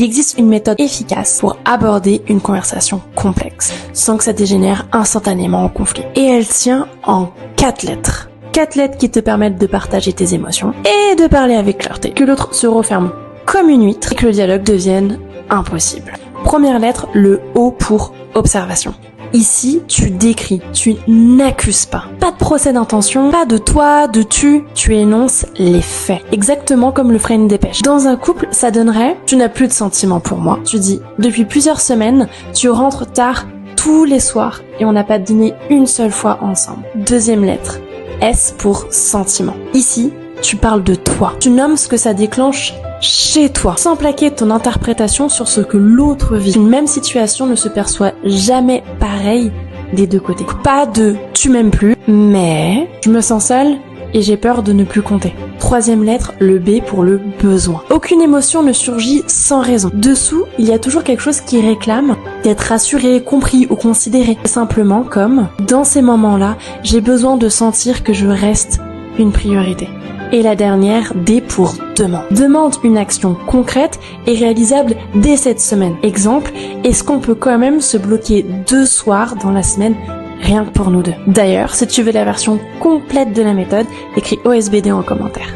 Il existe une méthode efficace pour aborder une conversation complexe, sans que ça dégénère instantanément en conflit. Et elle tient en 4 lettres. 4 lettres qui te permettent de partager tes émotions et de parler avec clarté. Que l'autre se referme comme une huître et que le dialogue devienne impossible. Première lettre, le O pour observation. Ici, tu décris, tu n'accuses pas. Pas de procès d'intention, pas de toi, de tu énonces les faits. Exactement comme le ferait une dépêche. Dans un couple, ça donnerait « tu n'as plus de sentiments pour moi ». Tu dis « depuis plusieurs semaines, tu rentres tard tous les soirs et on n'a pas dîné une seule fois ensemble ». Deuxième lettre, S pour sentiment. Ici, tu parles de toi. Tu nommes ce que ça déclenche chez toi, sans plaquer ton interprétation sur ce que l'autre vit. Une même situation ne se perçoit jamais pareil des deux côtés. Pas de « tu m'aimes plus », mais « je me sens seule et j'ai peur de ne plus compter ». Troisième lettre, le B pour le besoin. Aucune émotion ne surgit sans raison. Dessous, il y a toujours quelque chose qui réclame d'être rassuré, compris ou considéré. Simplement comme « dans ces moments-là, j'ai besoin de sentir que je reste une priorité ». Et la dernière, D pour demande. Demande une action concrète et réalisable dès cette semaine. Exemple, est-ce qu'on peut quand même se bloquer 2 soirs dans la semaine rien que pour nous deux? D'ailleurs, si tu veux la version complète de la méthode, écris OSBD en commentaire.